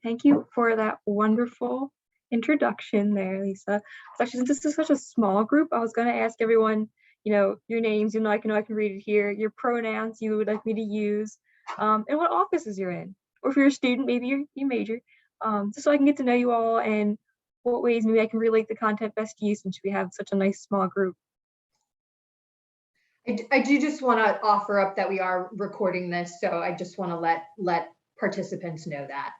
Thank you for that wonderful introduction there, Lisa. So actually, since this is such a small group, I was going to ask everyone, your names, I can read it here, your pronouns you would like me to use, and what offices you're in. Or if you're a student, maybe you major, just so I can get to know you all and what ways maybe I can relate the content best to you since we have such a nice small group. I do just want to offer up that we are recording this, so I just want to let participants know that.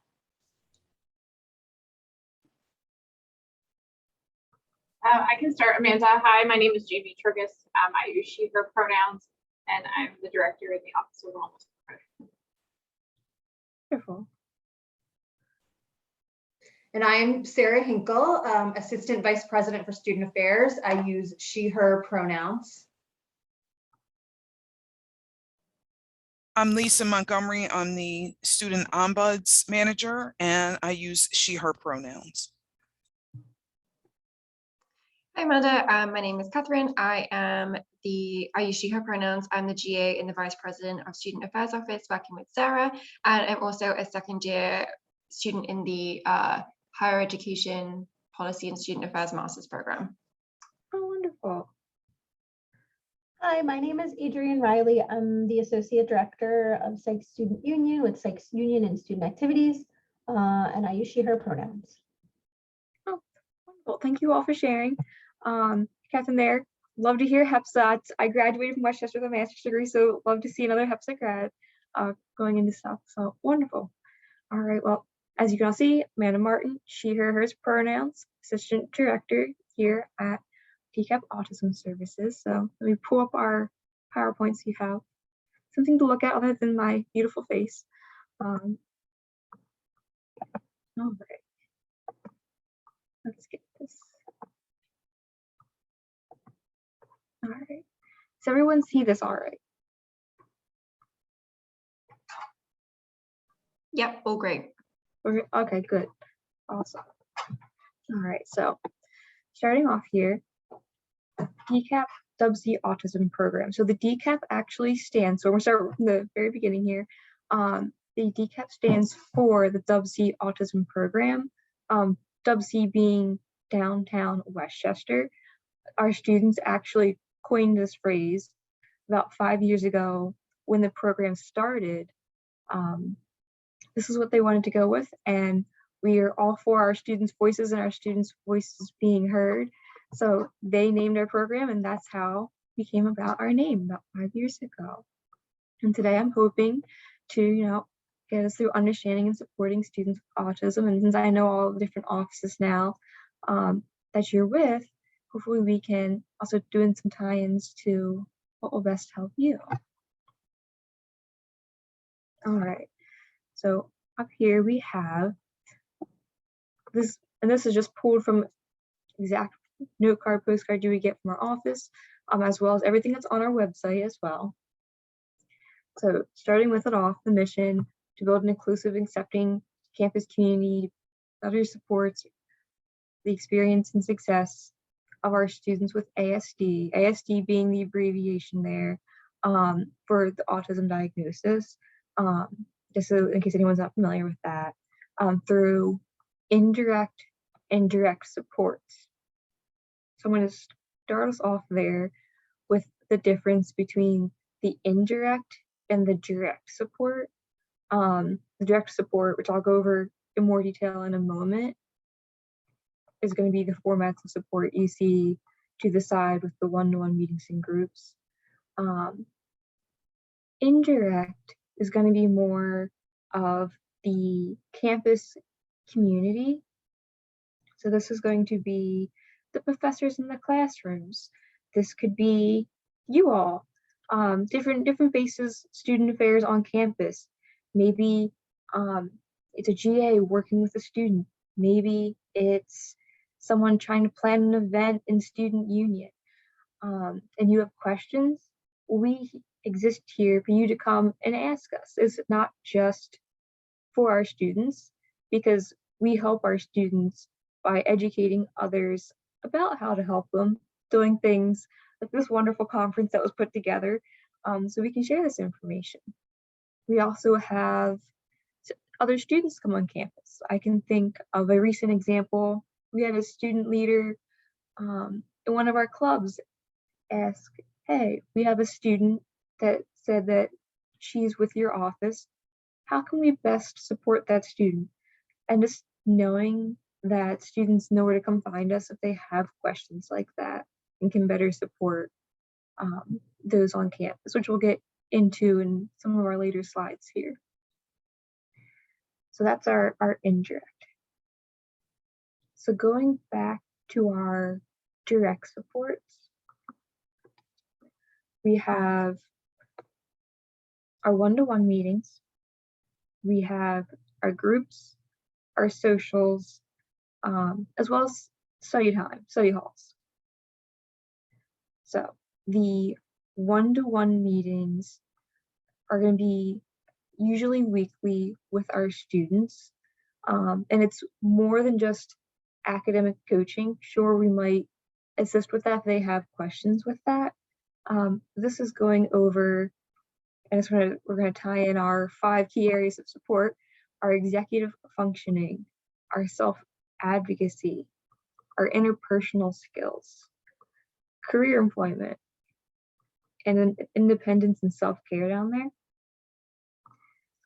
I can start, Amanda. Hi, my name is Jamie Turgis. I use she, her pronouns, and I'm the director in the Office of Wellness. Wonderful. And I'm Sarah Hinkle, Assistant Vice President for Student Affairs. I use she, her pronouns. I'm Lisa Montgomery. I'm the Student Ombuds Manager, and I use she, her pronouns. Hi, Amanda. My name is Catherine. I use she, her pronouns. I'm the GA and the Vice President of Student Affairs Office, working with Sarah. And I'm also a second year student in the Higher Education Policy and Student Affairs Master's Program. Oh, wonderful. Hi, my name is Adrienne Riley. I'm the Associate Director of Psych Student Union with Psych Union and Student Activities, and I use she, her pronouns. Oh, wonderful. Thank you all for sharing. Catherine there, love to hear HEPSA. I graduated from Westchester with a master's degree, so love to see another HEPSA grad going into stuff. So wonderful. All right, well, as you can all see, Amanda Martin, she, her, hers pronouns, Assistant Director here at DCAP Autism Services. So let me pull up our PowerPoint so you have something to look at other than my beautiful face. All right, let's get this. All right, does everyone see this all right? Yep, all great. Okay, good, awesome. All right, so starting off here, DCAP DOSA Autism Program. So the DCAP actually stands, so we're going to start from the very beginning here. The DCAP stands for the DOSA Autism Program, DOSA being downtown Westchester. Our students actually coined this phrase about 5 years ago when the program started. This is what they wanted to go with, and we are all for our students' voices and our students' voices being heard. So they named our program, and that's how we came about our name about 5 years ago. And today I'm hoping to, get us through understanding and supporting students with autism. And since I know all the different offices now that you're with, hopefully we can also do in some tie-ins to what will best help you. All right, so up here we have this, and this is just pulled from exact note card, postcard we get from our office, as well as everything that's on our website as well. So starting with it off, the mission to build an inclusive, accepting campus community that better supports the experience and success of our students with ASD, ASD being the abbreviation there for the autism diagnosis, just so in case anyone's not familiar with that, through indirect and direct supports. So I'm going to start us off there with the difference between the indirect and the direct support. The direct support, which I'll go over in more detail in a moment, is going to be the formats of support you see to the side with the one-to-one meetings and groups. Indirect is going to be more of the campus community. So this is going to be the professors in the classrooms. This could be you all, different bases, student affairs on campus. Maybe it's a GA working with a student. Maybe it's someone trying to plan an event in student union. And you have questions, we exist here for you to come and ask us. It's not just for our students, because we help our students by educating others about how to help them, doing things like this wonderful conference that was put together so we can share this information. We also have other students come on campus. I can think of a recent example. We had a student leader in one of our clubs ask, hey, we have a student that said that she's with your office. How can we best support that student? And just knowing that students know where to come find us if they have questions like that and can better support those on campus, which we'll get into in some of our later slides here. So that's our indirect. So going back to our direct supports, we have our one-to-one meetings, we have our groups, our socials, as well as study time, study halls. So the one-to-one meetings are going to be usually weekly with our students. And it's more than just academic coaching. Sure, we might assist with that if they have questions with that. This is going over, and we're going to tie in our 5 key areas of support: our executive functioning, our self-advocacy, our interpersonal skills, career employment, and then independence and self-care down there.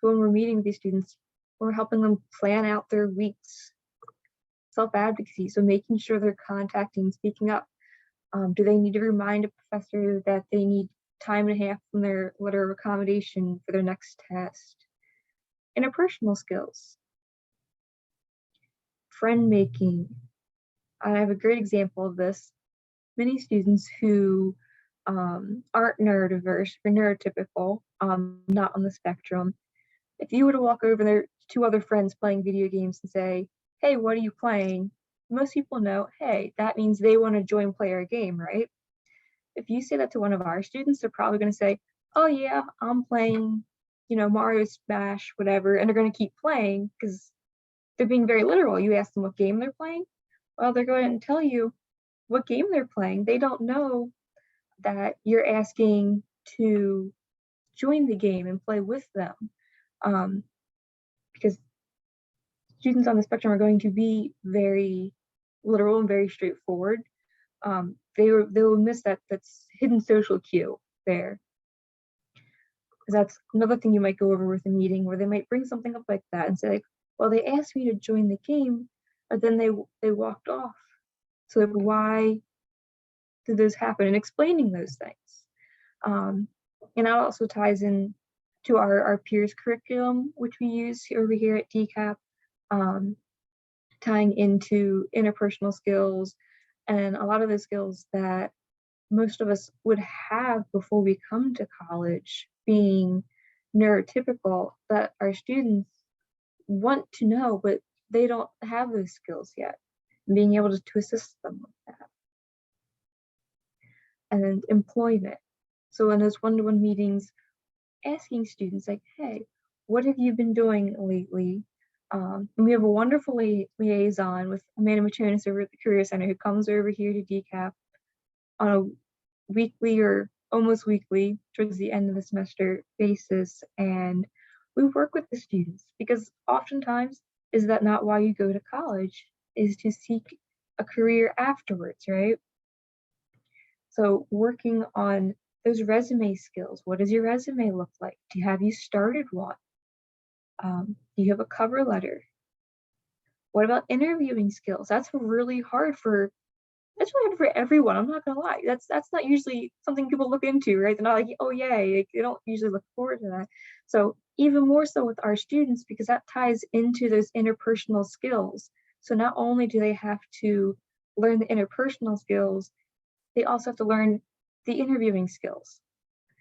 So when we're meeting with these students, we're helping them plan out their weeks. Self-advocacy, so making sure they're contacting, speaking up. Do they need to remind a professor that they need time and a half from their letter of accommodation for their next test? Interpersonal skills. Friend making. I have a great example of this. Many students who aren't neurodiverse or neurotypical, not on the spectrum, if you were to walk over there, 2 other friends playing video games and say, hey, what are you playing? Most people know, hey, that means they want to join play our game, right? If you say that to one of our students, they're probably going to say, oh yeah, I'm playing, Mario Smash, whatever, and they're going to keep playing because they're being very literal. You ask them what game they're playing, well, they're going to tell you what game they're playing. They don't know that you're asking to join the game and play with them, because students on the spectrum are going to be very literal and very straightforward. They will miss that's hidden social cue there. That's another thing you might go over with a meeting, where they might bring something up like that and say, well, they asked me to join the game, but then they walked off. So why did those happen? And explaining those things. And that also ties in to our peers curriculum, which we use over here at DCAP, tying into interpersonal skills and a lot of the skills that most of us would have before we come to college, being neurotypical, that our students want to know, but they don't have those skills yet, and being able to assist them with that. And then employment. So in those one-to-one meetings, asking students like, hey, what have you been doing lately? And we have a wonderful liaison with Amanda Machonis over at the Career Center, who comes over here to DCAP on a weekly or almost weekly towards the end of the semester basis. And we work with the students, because oftentimes, is that not why you go to college, is to seek a career afterwards, right? So working on those resume skills. What does your resume look like? Have you started one? Do you have a cover letter? What about interviewing skills? That's really hard for everyone. I'm not gonna lie. That's not usually something people look into, right? They're not like, oh yay, they don't usually look forward to that. So even more so with our students, because that ties into those interpersonal skills. So not only do they have to learn the interpersonal skills, they also have to learn the interviewing skills.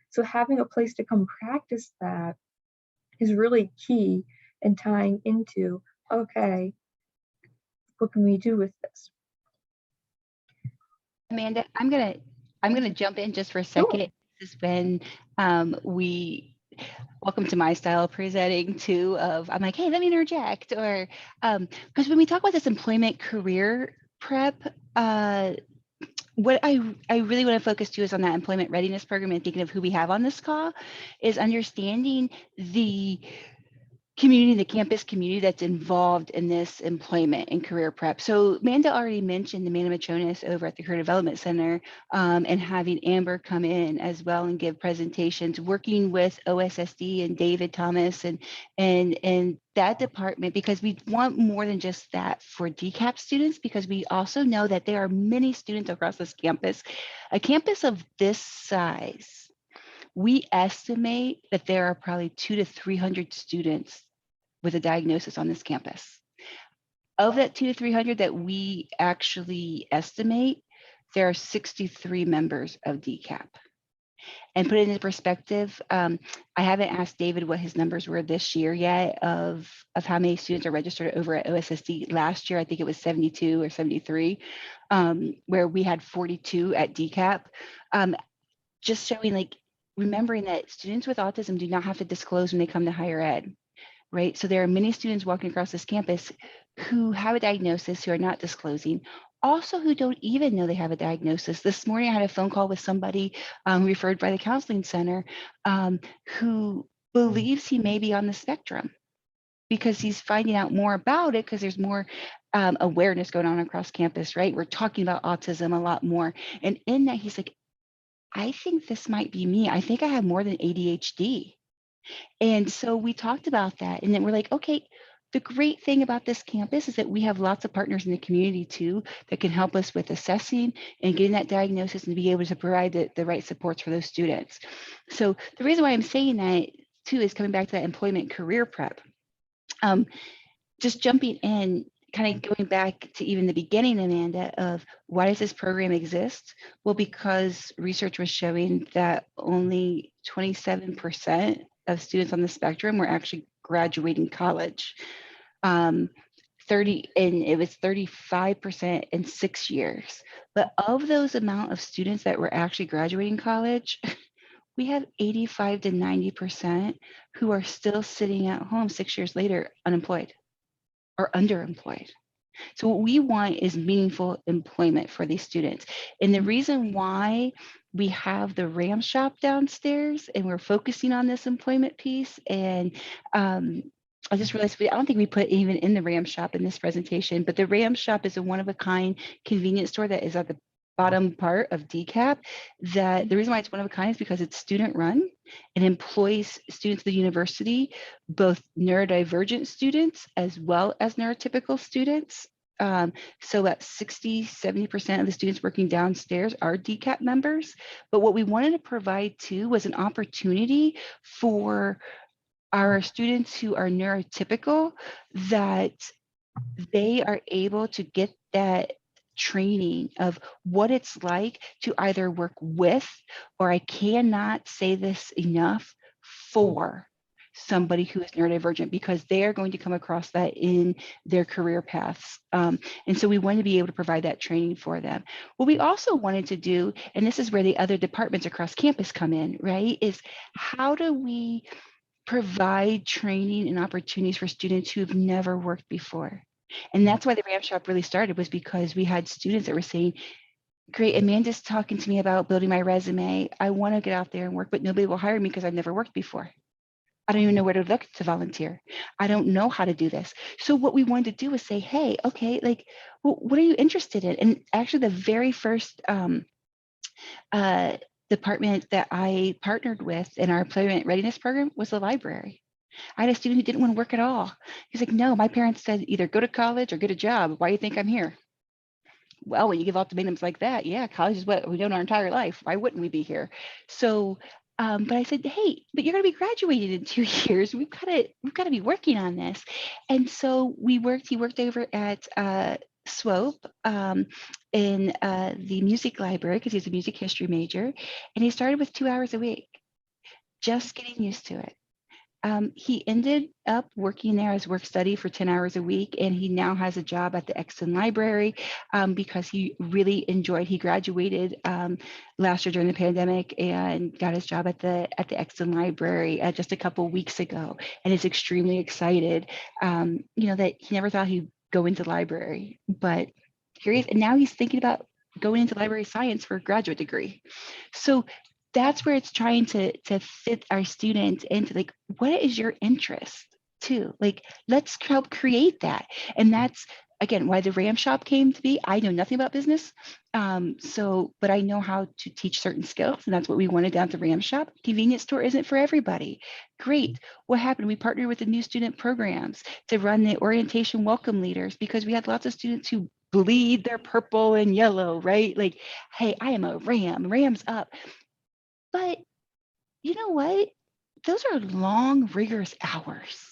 So having a place to come practice that is really key in tying into, okay, what can we do with this? Amanda, I'm gonna jump in just for a second. Sure. This is when welcome to my style of presenting too. I'm like, hey, let me interject, or because when we talk about this employment career prep, what I really want to focus to is on that employment readiness program, and thinking of who we have on this call, is understanding the community, the campus community that's involved in this employment and career prep. So Amanda already mentioned Amanda Machonis over at the Career Development Center, and having Amber come in as well and give presentations, working with OSSD and David Thomas and that department, because we want more than just that for DCAP students, because we also know that there are many students across this campus. A campus of this size, we estimate that there are probably 200 to 300 students with a diagnosis on this campus. Of that 200 to 300 that we actually estimate, there are 63 members of DCAP. And put it into perspective, I haven't asked David what his numbers were this year yet of how many students are registered over at OSSD. Last year, I think it was 72 or 73, where we had 42 at DCAP. Just showing, like, remembering that students with autism do not have to disclose when they come to higher ed. Right? So there are many students walking across this campus who have a diagnosis, who are not disclosing, also who don't even know they have a diagnosis. This morning I had a phone call with somebody referred by the counseling center who believes he may be on the spectrum because he's finding out more about it because there's more awareness going on across campus, right? We're talking about autism a lot more. And in that, he's like, I think this might be me. I think I have more than ADHD. And so we talked about that. And then we're like, okay, the great thing about this campus is that we have lots of partners in the community too that can help us with assessing and getting that diagnosis and be able to provide the right supports for those students. So the reason why I'm saying that too is coming back to that employment career prep. Just jumping in, kind of going back to even the beginning, Amanda, of why does this program exist? Well, because research was showing that only 27% of students on the spectrum were actually graduating college. 30, and it was 35% in 6 years. But of those amount of students that were actually graduating college, we have 85 to 90% who are still sitting at home 6 years later, unemployed or underemployed. So what we want is meaningful employment for these students. And the reason why we have the RAM shop downstairs and we're focusing on this employment piece, and I just realized I don't think we put even in the RAM shop in this presentation, but the RAM shop is a one-of-a-kind convenience store that is at the bottom part of DCAP. That the reason why it's one of a kind is because it's student run and employs students of the university, both neurodivergent students as well as neurotypical students. So about 60–70% of the students working downstairs are DCAP members. But what we wanted to provide too was an opportunity for our students who are neurotypical, that they are able to get that training of what it's like to either work with, or I cannot say this enough, for somebody who is neurodivergent, because they are going to come across that in their career paths. And so we want to be able to provide that training for them. What we also wanted to do, and this is where the other departments across campus come in, right, is how do we provide training and opportunities for students who have never worked before? And that's why the RAM shop really started, was because we had students that were saying, great, Amanda's talking to me about building my resume. I want to get out there and work, but nobody will hire me because I've never worked before. I don't even know where to look to volunteer. I don't know how to do this. So what we wanted to do was say, hey, okay, like, well, what are you interested in? And actually the very first department that I partnered with in our employment readiness program was the library. I had a student who didn't want to work at all. He's like, no, my parents said either go to college or get a job. Why do you think I'm here? Well, when you give ultimatums like that, yeah, college is what we do our entire life. Why wouldn't we be here? So, but I said, hey, but you're going to be graduated in 2 years. We've got to be working on this. And so he worked over at Swope in the music library, because he's a music history major. And he started with 2 hours a week, just getting used to it. He ended up working there as work study for 10 hours a week, and he now has a job at the Exton Library because he really enjoyed. He graduated last year during the pandemic and got his job at the Exton Library just a couple weeks ago, and is extremely excited. That he never thought he'd go into library, but here he is, and now he's thinking about going into library science for a graduate degree. So that's where it's trying to fit our students into, like, what is your interest? too. Like, let's help create that. And that's, again, why the Ram Shop came to be. I know nothing about business. But I know how to teach certain skills, and that's what we wanted down at the Ram Shop. Convenience store isn't for everybody. Great. What happened? We partnered with the new student programs to run the orientation welcome leaders, because we had lots of students who bleed their purple and yellow, right? Like, hey, I am a Ram, Rams up. But you know what? Those are long, rigorous hours.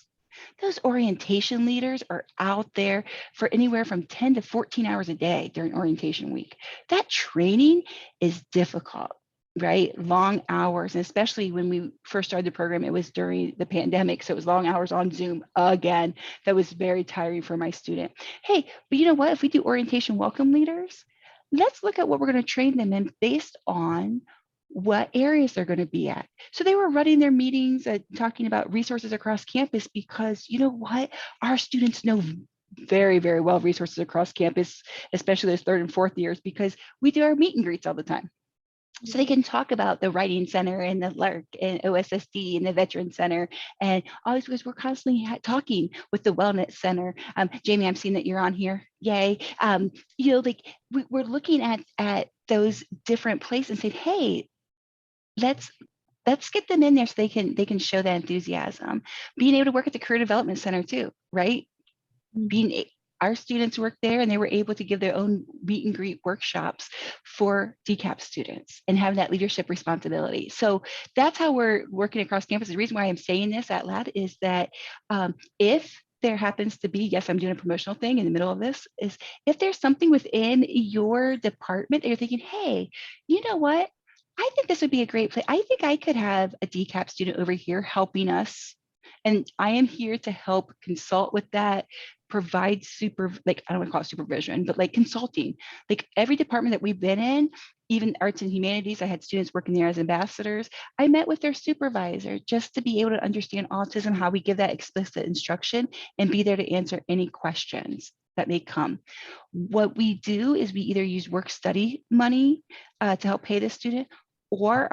Those orientation leaders are out there for anywhere from 10 to 14 hours a day during orientation week. That training is difficult, right? Long hours, and especially when we first started the program, it was during the pandemic. So it was long hours on Zoom again. That was very tiring for my student. Hey, but you know what? If we do orientation welcome leaders, let's look at what we're going to train them in based on what areas they're going to be at. So they were running their meetings and talking about resources across campus, because you know what? Our students know very, very well resources across campus, especially those 3rd and 4th years, because we do our meet and greets all the time. So they can talk about the Writing Center and the LARC and OSSD and the Veteran Center and all these, because we're constantly talking with the Wellness Center. Jamie, I'm seeing that you're on here. Yay. Like we're looking at those different places and saying, hey, let's get them in there so they can show that enthusiasm. Being able to work at the Career Development Center too, right? Our students work there, and they were able to give their own meet and greet workshops for DCAP students and having that leadership responsibility. So that's how we're working across campus. The reason why I'm saying this out loud is that if there happens to be, yes, I'm doing a promotional thing in the middle of this, is if there's something within your department that you're thinking, hey, you know what? I think this would be a great place. I think I could have a DCAP student over here helping us. And I am here to help consult with that, provide I don't want to call it supervision, but like consulting. Like every department that we've been in, even arts and humanities, I had students working there as ambassadors. I met with their supervisor just to be able to understand autism, how we give that explicit instruction, and be there to answer any questions that may come. What we do is we either use work study money to help pay the student, or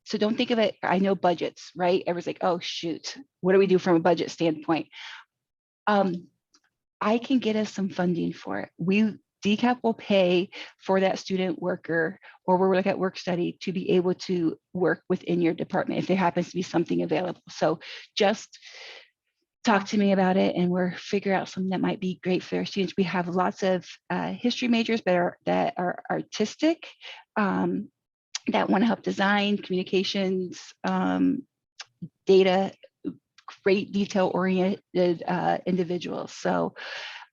so don't think of it, I know budgets, right? Everyone's like, oh shoot, what do we do from a budget standpoint? I can get us some funding for it. DCAP will pay for that student worker, or we'll look at work study to be able to work within your department if there happens to be something available. So just talk to me about it, and we're figure out something that might be great for our students. We have lots of history majors that are artistic, that want to help design, communications, data, great detail-oriented individuals. So,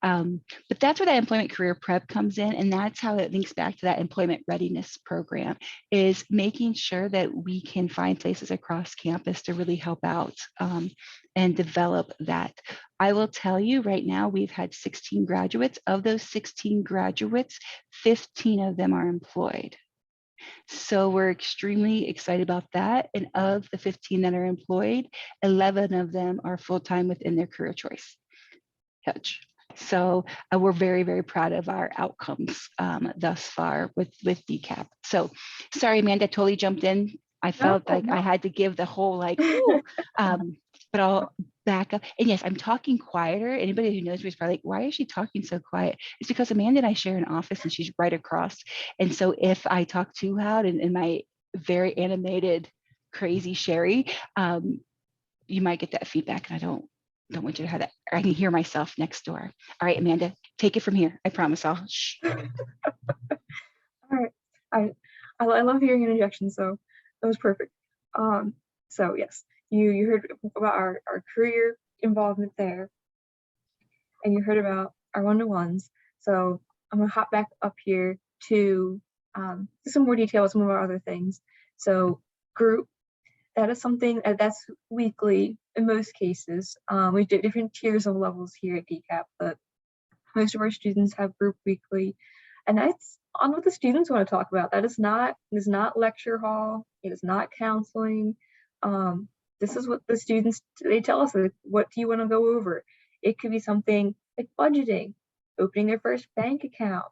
but that's where that employment career prep comes in, and that's how it links back to that employment readiness program, is making sure that we can find places across campus to really help out and develop that. I will tell you right now, we've had 16 graduates. Of those 16 graduates, 15 of them are employed. So we're extremely excited about that. And of the 15 that are employed, 11 of them are full-time within their career choice coach. So we're very, very proud of our outcomes thus far with DCAP. So sorry, Amanda, totally jumped in. I felt like I had to give the whole but I'll back up. And yes, I'm talking quieter. Anybody who knows me is probably like, why is she talking so quiet? It's because Amanda and I share an office and she's right across. And so if I talk too loud and my very animated, crazy Cherie, you might get that feedback, and I don't want you to have that. I can hear myself next door. All right, Amanda, take it from here. I promise I'll shh. All right. I love hearing your introduction, so that was perfect. So yes, you heard about our career involvement there, and you heard about our one-to-ones. So I'm gonna hop back up here to some more detail with some of our other things. So group, that is something that's weekly in most cases. We do different tiers of levels here at DCAP, but most of our students have group weekly, and that's on what the students want to talk about. That is not lecture hall. It is not counseling. This is what the students, they tell us, like, what do you want to go over? It could be something like budgeting, opening their first bank account.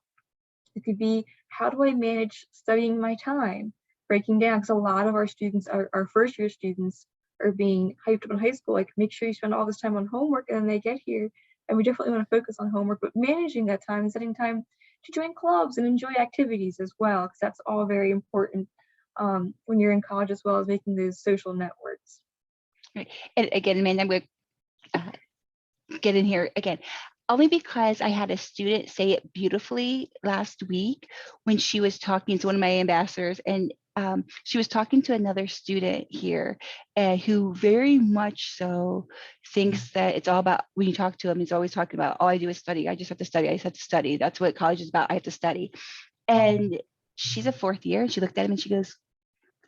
It could be, how do I manage studying my time? Breaking down, because a lot of our students, our first year students, or being hyped up in high school, like make sure you spend all this time on homework and then they get here. And we definitely want to focus on homework, but managing that time and setting time to join clubs and enjoy activities as well, because that's all very important when you're in college, as well as making those social networks. Right. And again, Amanda, I'm going to get in here again, only because I had a student say it beautifully last week when she was talking to one of my ambassadors, and she was talking to another student here who very much so thinks that it's all about, when you talk to him, he's always talking about, all I do is study. I just have to study. I just have to study. That's what college is about. I have to study. And she's a fourth year, and she looked at him and she goes,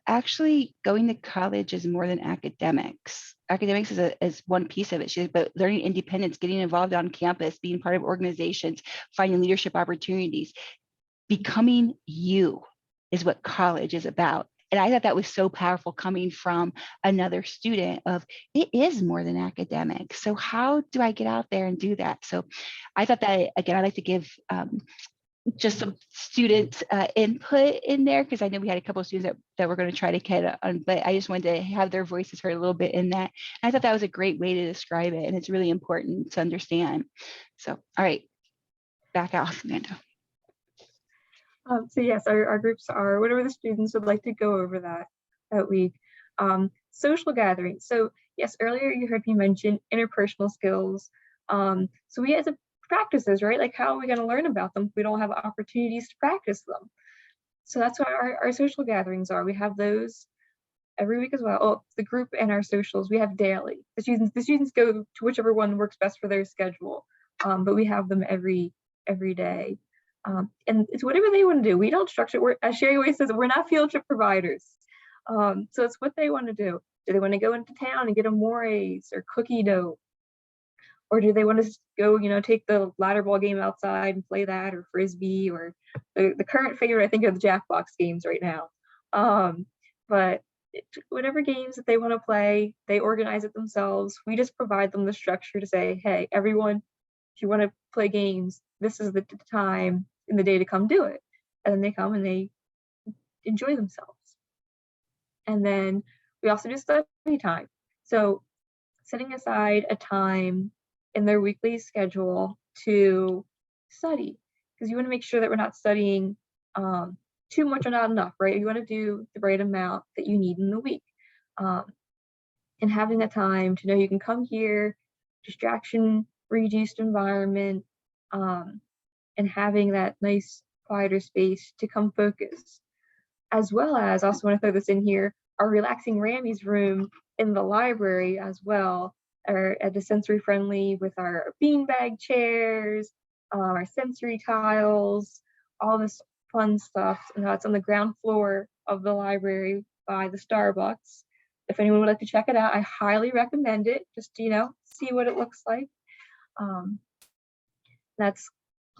actually, going to college is more than academics. Academics is one piece of it. She said, but learning independence, getting involved on campus, being part of organizations, finding leadership opportunities, becoming you is what college is about. And I thought that was so powerful coming from another student of, it is more than academics. So how do I get out there and do that? So I thought that, again, I'd like to give just some student input in there, because I know we had a couple of students that were going to try to get on, but I just wanted to have their voices heard a little bit in that. And I thought that was a great way to describe it, and it's really important to understand. So, all right, back off, Amanda. So yes, our groups are whatever the students would like to go over that week. Social gatherings. So yes, earlier you heard me mention interpersonal skills. So we had to practice those, right? Like, how are we going to learn about them if we don't have opportunities to practice them? So that's what our social gatherings are. We have those every week as well. Oh, the group and our socials we have daily. The students go to whichever one works best for their schedule, but we have them every day. And it's whatever they want to do. We don't structure it. As Cherie always says, we're not field trip providers. So it's what they want to do. Do they want to go into town and get a mores or cookie dough? Or do they want to go, take the ladder ball game outside and play that, or frisbee, or the current favorite, I think, are the Jackbox games right now. But whatever games that they want to play, they organize it themselves. We just provide them the structure to say, hey, everyone, if you want to play games, this is the time in the day to come do it. And then they come and they enjoy themselves. And then we also do study time. So setting aside a time in their weekly schedule to study, because you want to make sure that we're not studying too much or not enough, right? You want to do the right amount that you need in the week. And having that time to know you can come here, distraction reduced environment, and having that nice quieter space to come focus. As well as, also want to throw this in here, our relaxing Rammies room in the library as well, are at the sensory friendly with our beanbag chairs, our sensory tiles, all this fun stuff. And it's on the ground floor of the library by the Starbucks. If anyone would like to check it out, I highly recommend it. Just to, see what it looks like. That's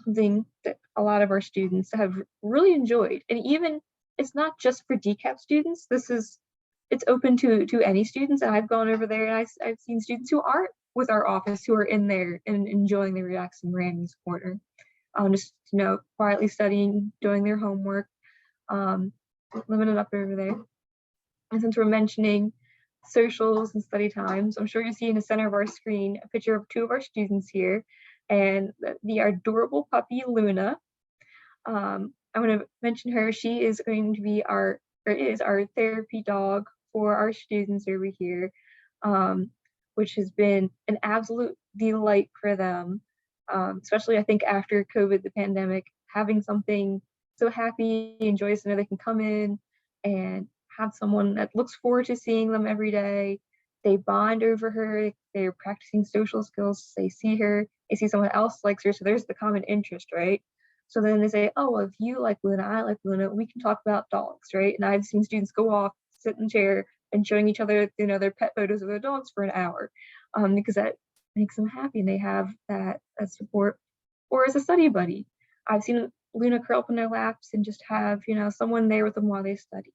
something that a lot of our students have really enjoyed. And even, it's not just for DCAP students. It's open to any students. And I've gone over there and I've seen students who aren't with our office who are in there and enjoying the relaxing Rammies corner. Just, quietly studying, doing their homework, living it up over there. And since we're mentioning socials and study times, I'm sure you see in the center of our screen a picture of two of our students here, and the adorable puppy Luna. I want to mention her. She is going to be our therapy dog for our students over here, which has been an absolute delight for them, especially I think after COVID, the pandemic, having something so happy and joyous, they can come in and have someone that looks forward to seeing them every day. They bond over her. They're practicing social skills. They see her. They see someone else likes her. So there's the common interest, right? So then they say, oh, well, if you like Luna, I like Luna, we can talk about dogs, right? And I've seen students go off, sit in the chair, and showing each other, their pet photos of their dogs for an hour, because that makes them happy and they have that support. Or as a study buddy, I've seen Luna curl up in their laps and just have, someone there with them while they study.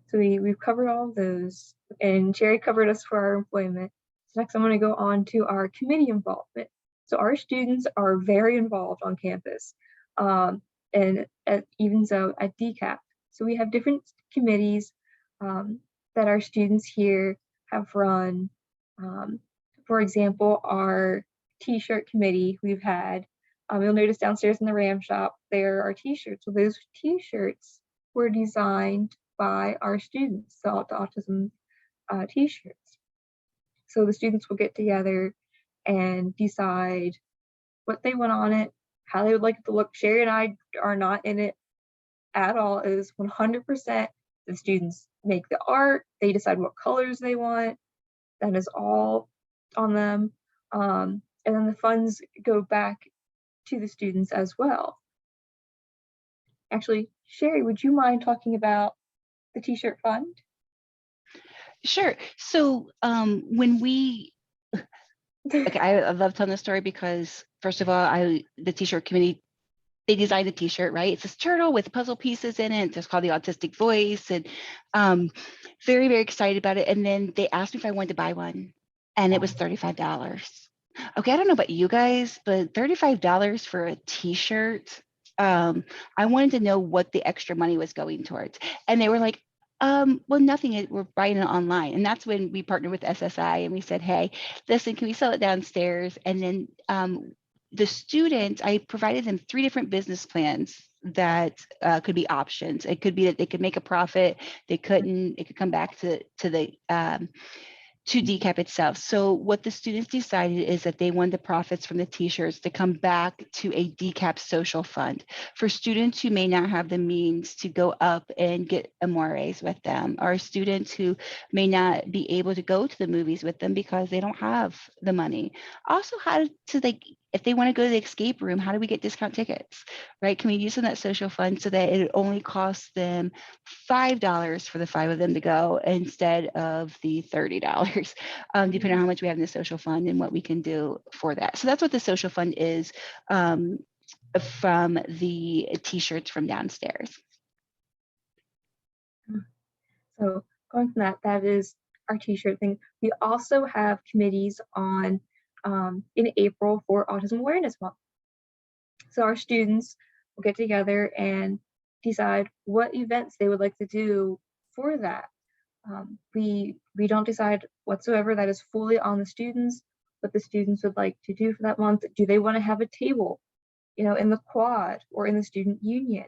So we've covered all of those, and Cherie covered us for our employment. So next I'm going to go on to our committee involvement. So our students are very involved on campus, and even so at DCAP. So we have different committees. that our students here have run. For example, our t-shirt committee we've had, you'll notice downstairs in the Ram shop, there are t-shirts. So those t-shirts were designed by our students, the autism t-shirts. So the students will get together and decide what they want on it, how they would like it to look. Cherie and I are not in it at all. It is 100% the students make the art, they decide what colors they want. That is all on them. And then the funds go back to the students as well. Actually, Cherie, would you mind talking about the t-shirt fund? Sure. So when we, okay, I love telling the story because first of all, the t-shirt committee, they designed the t-shirt, right? It's this turtle with puzzle pieces in it. It's called the Autistic Voice, and very, very excited about it. And then they asked me if I wanted to buy one, and it was $35. Okay, I don't know about you guys, but $35 for a t-shirt. I wanted to know what the extra money was going towards, and they were like, well, nothing. We're buying it online. And that's when we partnered with SSI and we said, hey, listen, can we sell it downstairs? And then the students, I provided them 3 different business plans that could be options. It could be that they could make a profit. They couldn't, it could come back to the to DCAP itself. So what the students decided is that they want the profits from the t-shirts to come back to a DCAP social fund for students who may not have the means to go up and get amores with them, or students who may not be able to go to the movies with them because they don't have the money. Also, how to like, if they want to go to the escape room, how do we get discount tickets, right? Can we use in that social fund so that it only costs them $5 for the 5 of them to go instead of the $30, depending on how much we have in the social fund and what we can do for that. So that's what the social fund is from the t-shirts from downstairs. So going from that, that is our t-shirt thing. We also have committees on in April for Autism Awareness Month. So our students will get together and decide what events they would like to do for that. We don't decide whatsoever. That is fully on the students, what the students would like to do for that month. Do they want to have a table, in the quad or in the student union?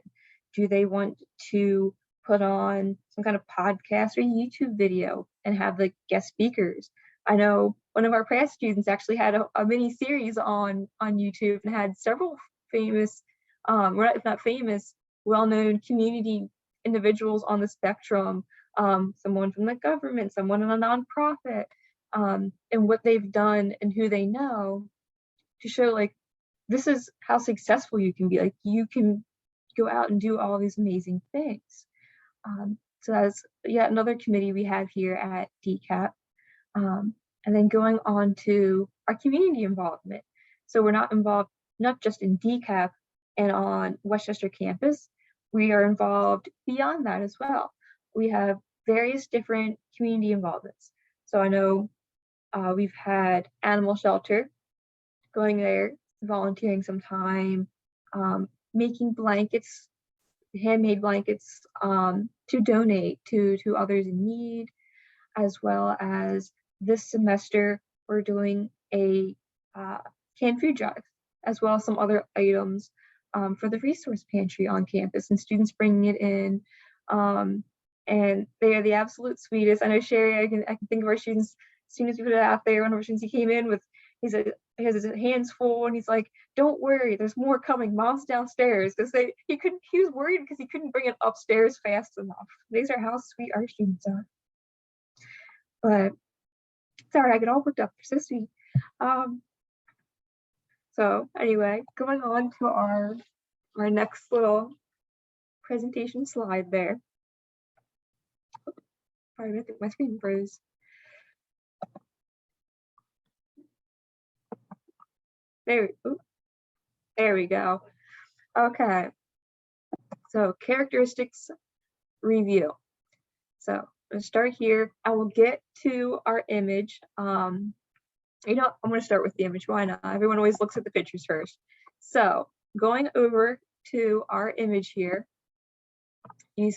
Do they want to put on some kind of podcast or YouTube video and have the guest speakers? I know one of our past students actually had a mini series on YouTube and had several famous, if not famous, well-known community individuals on the spectrum, someone from the government, someone in a nonprofit, and what they've done and who they know, to show like, this is how successful you can be. Like, you can go out and do all these amazing things. So that's yet another committee we have here at DCAP. And then going on to our community involvement. So we're not involved not just in DCAP and on Westchester campus, we are involved beyond that as well. We have various different community involvements. So I know we've had animal shelter, going there, volunteering some time, making blankets, handmade blankets to donate to others in need, as well as this semester we're doing a canned food drive, as well as some other items for the resource pantry on campus, and students bringing it in. And they are the absolute sweetest. I know Cherie, I can think of our students, as soon as we put it out there, one of our students, he came in with, he has his hands full and he's like, don't worry, there's more coming, mom's downstairs. Because he was worried because he couldn't bring it upstairs fast enough. These are how sweet our students are. But sorry, I get all worked up, they're so sweet. So anyway, going on to our next little presentation slide there. Sorry, I think my screen froze. There we go. Okay. So characteristics review. So let's start here. I will get to our image. I'm going to start with the image. Why not? Everyone always looks at the pictures first. So going over to our image here, you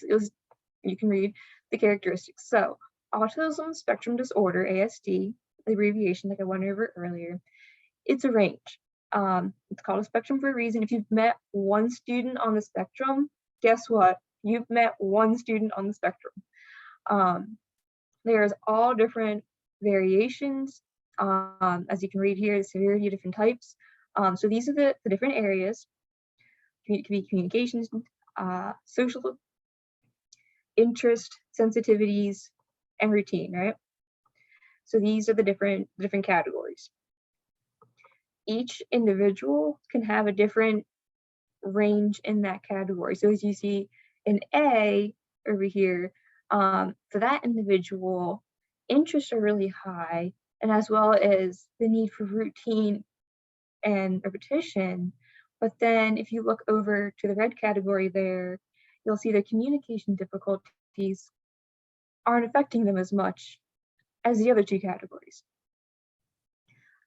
can read the characteristics. So autism spectrum disorder, ASD, the abbreviation like I went over earlier, it's a range. It's called a spectrum for a reason. If you've met one student on the spectrum, guess what? You've met one student on the spectrum. There's all different variations. As you can read here, the severity of different types. So these are the different areas. It can be communications, social, interest, sensitivities, and routine, right? So these are the different categories. Each individual can have a different range in that category. So as you see in A over here, for that individual, interests are really high, and as well as the need for routine and repetition. But then if you look over to the red category there, you'll see the communication difficulties aren't affecting them as much as the other two categories.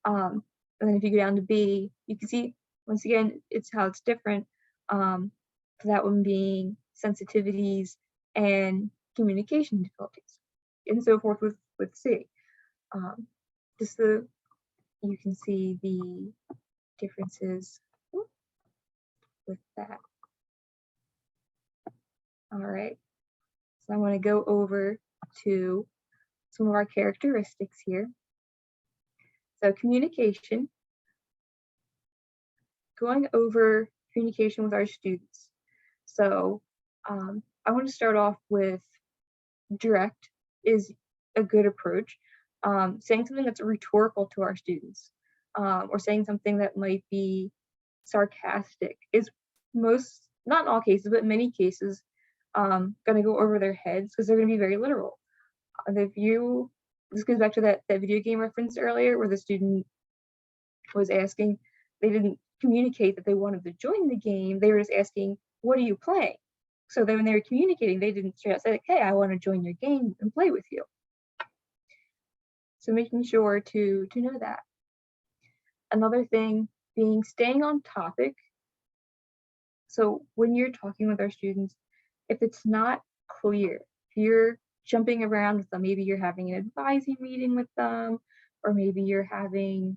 And then if you go down to B, you can see, once again, it's how it's different. For that one being sensitivities and communication difficulties, and so forth with C. Just you can see the differences with that. All right, so I want to go over to some of our characteristics here. So communication, going over communication with our students. So I want to start off with direct is a good approach. Saying something that's rhetorical to our students, or saying something that might be sarcastic is most, not in all cases, but in many cases, going to go over their heads because they're going to be very literal. This goes back to that video game reference earlier where the student was asking, they didn't communicate that they wanted to join the game, they were just asking, what are you playing? So then when they were communicating, they didn't straight out say, hey, I want to join your game and play with you. So making sure to know that. Another thing being staying on topic. So when you're talking with our students, if it's not clear, if you're jumping around with them, maybe you're having an advising meeting with them, or maybe you're having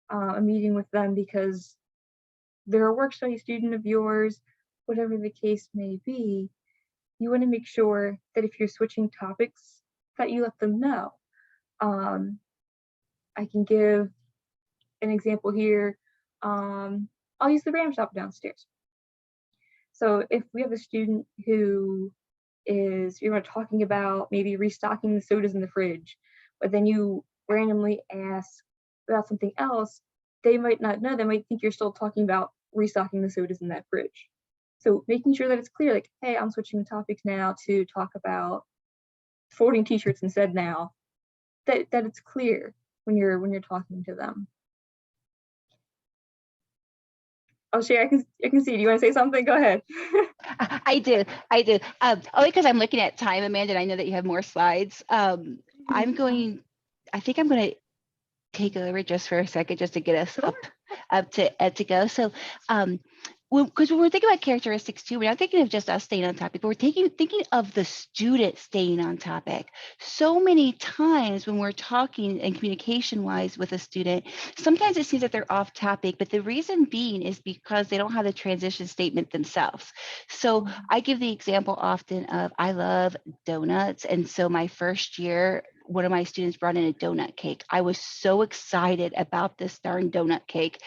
a meeting with them because they're a work study student of yours, whatever the case may be, you want to make sure that if you're switching topics, that you let them know. I can give an example here. I'll use the ram shop downstairs. So if we have a student who is, you know, talking about maybe restocking the sodas in the fridge, but then you randomly ask about something else, they might not know, they might think you're still talking about restocking the sodas in that fridge. So making sure that it's clear, like, hey, I'm switching topics now to talk about folding t-shirts instead now, that it's clear when you're talking to them. Oh, Cherie, I can see. Do you want to say something? Go ahead. I do. Only because I'm looking at time, Amanda, and I know that you have more slides. I think I'm going to take over just for a second, just to get us up to go. So, because when we're thinking about characteristics too, we're not thinking of just us staying on topic, but we're thinking of the student staying on topic. So many times when we're talking and communication wise with a student, sometimes it seems that they're off topic, but the reason being is because they don't have the transition statement themselves. So I give the example often of, I love donuts. And so my first year, one of my students brought in a donut cake. I was so excited about this darn donut cake.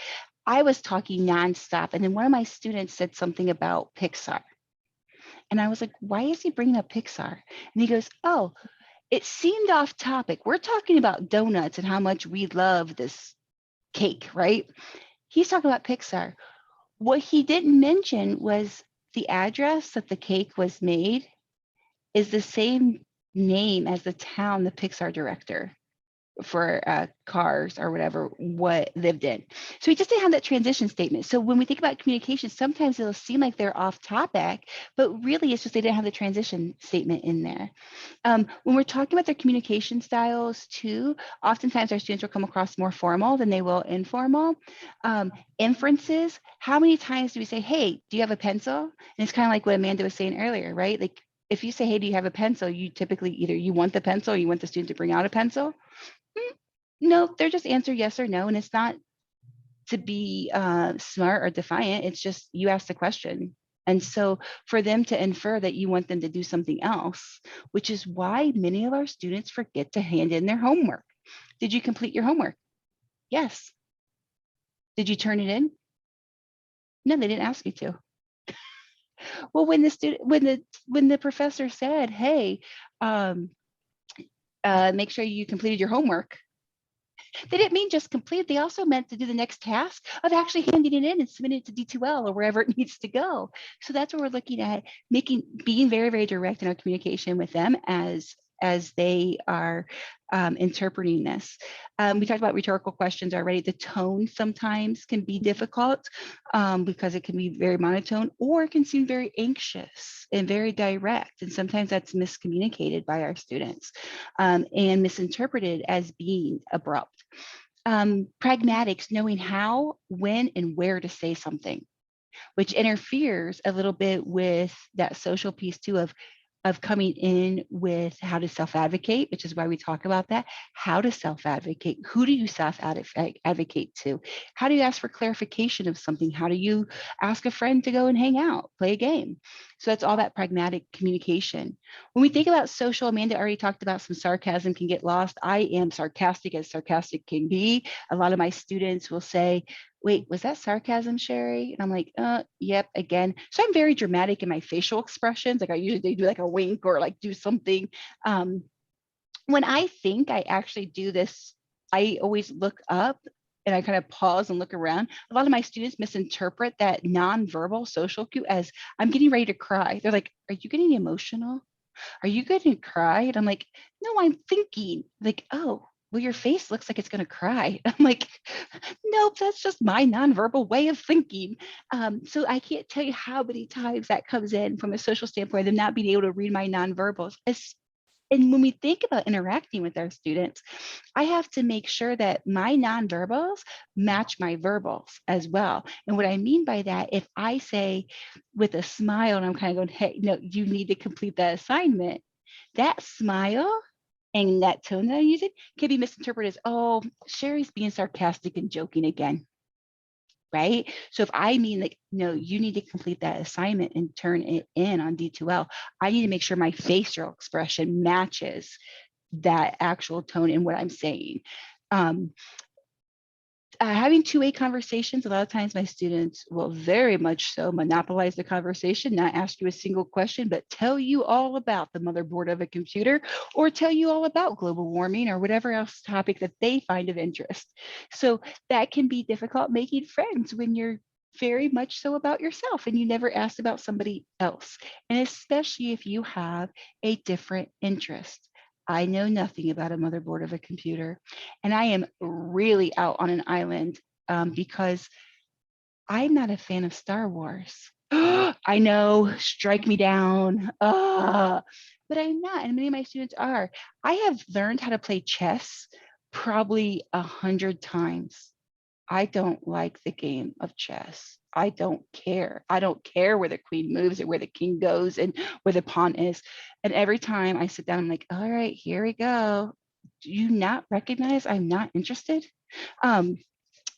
I was talking nonstop. And then one of my students said something about Pixar. And I was like, why is he bringing up Pixar? And he goes, oh, it seemed off topic. We're talking about donuts and how much we love this cake, right? He's talking about Pixar. What he didn't mention was the address that the cake was made is the same name as the town the Pixar director for Cars or whatever what lived in. So we just didn't have that transition statement. So when we think about communication, sometimes it'll seem like they're off topic, but really it's just they didn't have the transition statement in there. When we're talking about their communication styles too, oftentimes our students will come across more formal than they will informal. Inferences, how many times do we say, hey, do you have a pencil? And it's kind of like what Amanda was saying earlier, right? Like, if you say, hey, do you have a pencil? You typically either you want the pencil or you want the student to bring out a pencil. No, they're just answer yes or no. And it's not to be smart or defiant. It's just you ask the question. And so for them to infer that you want them to do something else, which is why many of our students forget to hand in their homework. Did you complete your homework? Yes. Did you turn it in? No, they didn't ask you to. Well, when the professor said, hey, make sure you completed your homework, they didn't mean just complete. They also meant to do the next task of actually handing it in and submitting it to D2L or wherever it needs to go. So that's what we're looking at, being very, very direct in our communication with them as they are interpreting this. We talked about rhetorical questions already. The tone sometimes can be difficult because it can be very monotone, or it can seem very anxious and very direct. And sometimes that's miscommunicated by our students and misinterpreted as being abrupt. Pragmatics, knowing how, when, and where to say something, which interferes a little bit with that social piece too of coming in with how to self-advocate, which is why we talk about that. How to self-advocate. Who do you self-advocate to? How do you ask for clarification of something? How do you ask a friend to go and hang out, play a game? So that's all that pragmatic communication. When we think about social, Amanda already talked about some sarcasm can get lost. I am sarcastic as sarcastic can be. A lot of my students will say, wait, was that sarcasm, Cherie? And I'm like, yep, again. So I'm very dramatic in my facial expressions. Like I usually do like a wink or like do something. When I think I actually do this, I always look up and I kind of pause and look around. A lot of my students misinterpret that nonverbal social cue as I'm getting ready to cry. They're like, are you getting emotional? Are you going to cry? And I'm like, no, I'm thinking. Like, oh, well, your face looks like it's going to cry. I'm like, nope, that's just my nonverbal way of thinking. So I can't tell you how many times that comes in from a social standpoint of not being able to read my nonverbals. And when we think about interacting with our students, I have to make sure that my nonverbals match my verbals as well. And what I mean by that, if I say with a smile and I'm kind of going, hey, no, you need to complete that assignment, that smile and that tone that I'm using can be misinterpreted as, oh, Cherie's being sarcastic and joking again. Right? So if I mean like, no, you need to complete that assignment and turn it in on D2L, I need to make sure my facial expression matches that actual tone in what I'm saying. Having two-way conversations, a lot of times my students will very much so monopolize the conversation, not ask you a single question, but tell you all about the motherboard of a computer or tell you all about global warming or whatever else topic that they find of interest. So that can be difficult making friends when you're very much so about yourself and you never asked about somebody else. And especially if you have a different interest. I know nothing about a motherboard of a computer, and I am really out on an island because I'm not a fan of Star Wars. I know, strike me down, but I'm not, and many of my students are. I have learned how to play chess probably 100 times. I don't like the game of chess. I don't care. I don't care where the queen moves or where the king goes and where the pawn is. And every time I sit down, I'm like, all right, here we go. Do you not recognize I'm not interested? But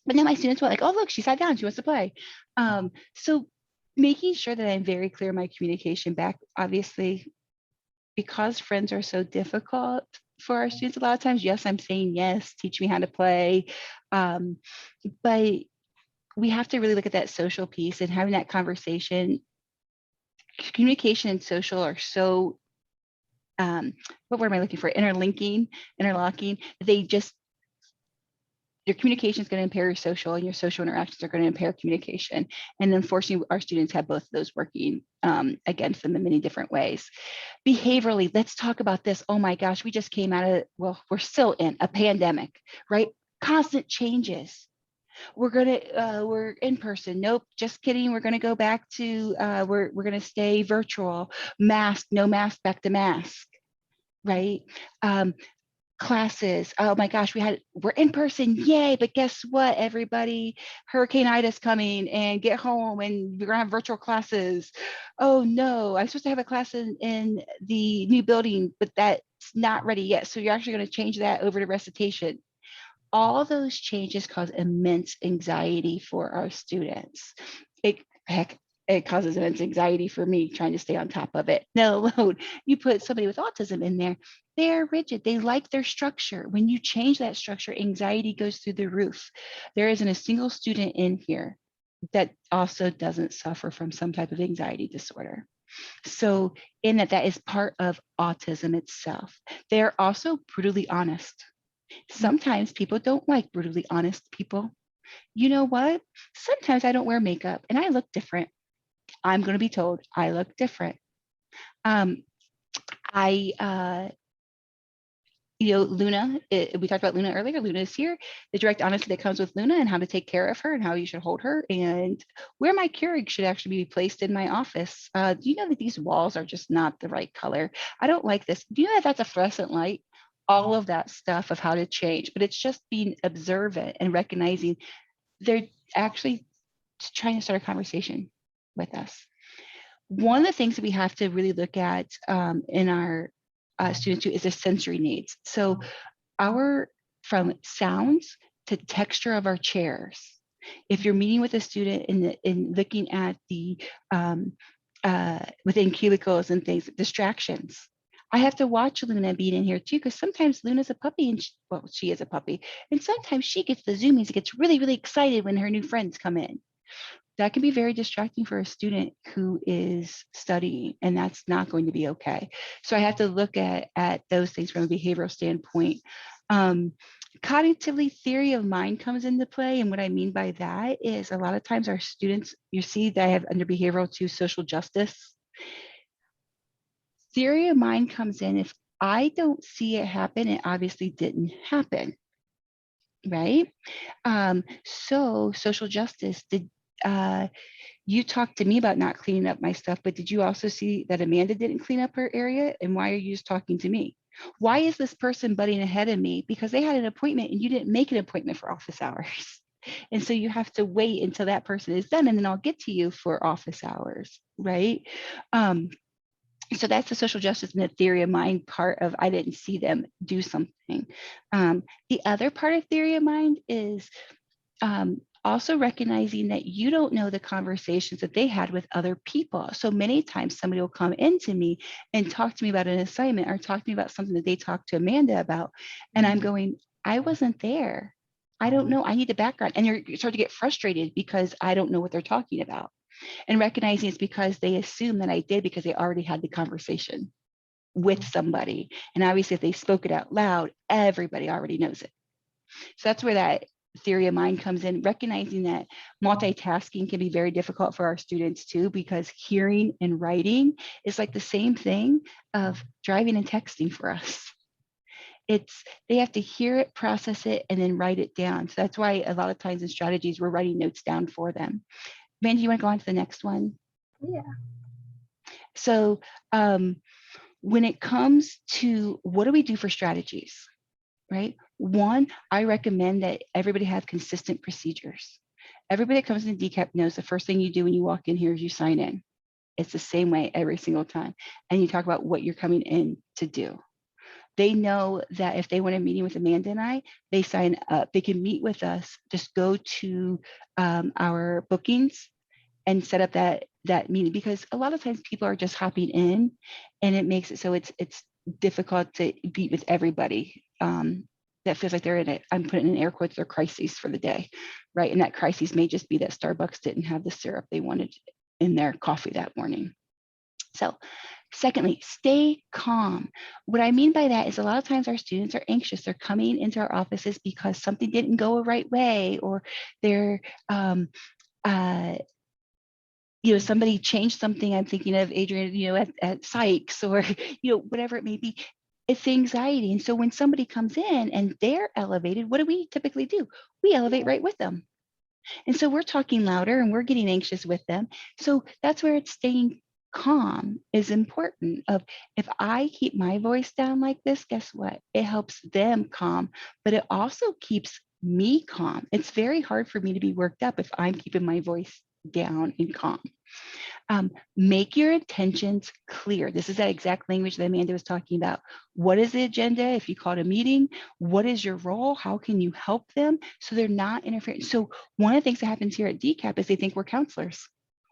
then my students were like, oh, look, she sat down. She wants to play. So making sure that I'm very clear in my communication back, obviously, because friends are so difficult for our students a lot of times, yes, I'm saying yes, teach me how to play. But we have to really look at that social piece and having that conversation. Communication and social are so, what word am I looking for? Interlocking. Your communication is going to impair your social and your social interactions are going to impair communication. And unfortunately, our students have both of those working against them in many different ways. Behaviorally, let's talk about this. Oh my gosh, we just came out of, well, we're still in a pandemic, right? Constant changes. We're in person. Nope, just kidding. We're gonna go back to, we're gonna stay virtual. Mask, no mask, back to mask, right? classes. Oh my gosh, we're in person, yay! But guess what, everybody? Hurricane Ida's coming, and get home, and we're gonna have virtual classes. Oh no, I'm supposed to have a class in the new building, but that's not ready yet. So you're actually going to change that over to recitation. All those changes cause immense anxiety for our students. It causes immense anxiety for me trying to stay on top of it. Let alone you put somebody with autism in there, they're rigid. They like their structure. When you change that structure, anxiety goes through the roof. There isn't a single student in here that also doesn't suffer from some type of anxiety disorder. So in that is part of autism itself. They're also brutally honest. Sometimes people don't like brutally honest people. You know what? Sometimes I don't wear makeup and I look different. I'm going to be told I look different. Luna, we talked about Luna earlier. Luna is here. The direct honesty that comes with Luna and how to take care of her and how you should hold her and where my Keurig should actually be placed in my office. Do you know that these walls are just not the right color? I don't like this. Do you know that that's a fluorescent light? All of that stuff of how to change, but it's just being observant and recognizing they're actually trying to start a conversation with us. One of the things that we have to really look at in our students too is their sensory needs. So from sounds to texture of our chairs. If you're meeting with a student in looking at the within cubicles and things, distractions. I have to watch Luna being in here too, because sometimes Luna's a puppy and she is a puppy. And sometimes she gets the zoomies and gets really, really excited when her new friends come in. That can be very distracting for a student who is studying, and that's not going to be okay. So I have to look at those things from a behavioral standpoint. Cognitively, theory of mind comes into play. And what I mean by that is a lot of times our students, you see that I have under behavioral too, social justice. Theory of mind comes in. If I don't see it happen, it obviously didn't happen, right? So social justice, you talked to me about not cleaning up my stuff, but did you also see that Amanda didn't clean up her area? And why are you just talking to me? Why is this person butting ahead of me? Because they had an appointment and you didn't make an appointment for office hours. And so you have to wait until that person is done and then I'll get to you for office hours, right? So that's the social justice and the theory of mind part of I didn't see them do something. The other part of theory of mind is also recognizing that you don't know the conversations that they had with other people. So many times somebody will come into me and talk to me about an assignment or talk to me about something that they talked to Amanda about. And I'm going, I wasn't there. I don't know. I need the background. And you start to get frustrated because I don't know what they're talking about. And recognizing it's because they assume that I did because they already had the conversation with somebody. And obviously if they spoke it out loud, everybody already knows it. So that's where that theory of mind comes in, recognizing that multitasking can be very difficult for our students too, because hearing and writing is like the same thing of driving and texting for us. They have to hear it, process it, and then write it down. So that's why a lot of times in strategies, we're writing notes down for them. Mandy, you want to go on to the next one? Yeah. So when it comes to what do we do for strategies, right? One, I recommend that everybody have consistent procedures. Everybody that comes into DCAP knows the first thing you do when you walk in here is you sign in. It's the same way every single time. And you talk about what you're coming in to do. They know that if they want a meeting with Amanda and I, they sign up. They can meet with us. Just go to our bookings and set up that meeting, because a lot of times people are just hopping in and it makes it so it's difficult to meet with everybody. That feels like they're in it. I'm putting in air quotes, their crises for the day, right? And that crisis may just be that Starbucks didn't have the syrup they wanted in their coffee that morning. So secondly, stay calm. What I mean by that is a lot of times our students are anxious. They're coming into our offices because something didn't go a right way, or they're, somebody changed something. I'm thinking of Adrian, at Sykes, or, whatever it may be. It's anxiety. And so when somebody comes in and they're elevated, what do we typically do? We elevate right with them. And so we're talking louder and we're getting anxious with them. So that's where it's staying calm is important. Of if I keep my voice down like this, guess what? It helps them calm, but it also keeps me calm. It's very hard for me to be worked up if I'm keeping my voice down and calm. Make your intentions clear. This is that exact language that Amanda was talking about. What is the agenda? If you call it a meeting, what is your role? How can you help them so they're not interfering? So one of the things that happens here at DCAP is they think we're counselors.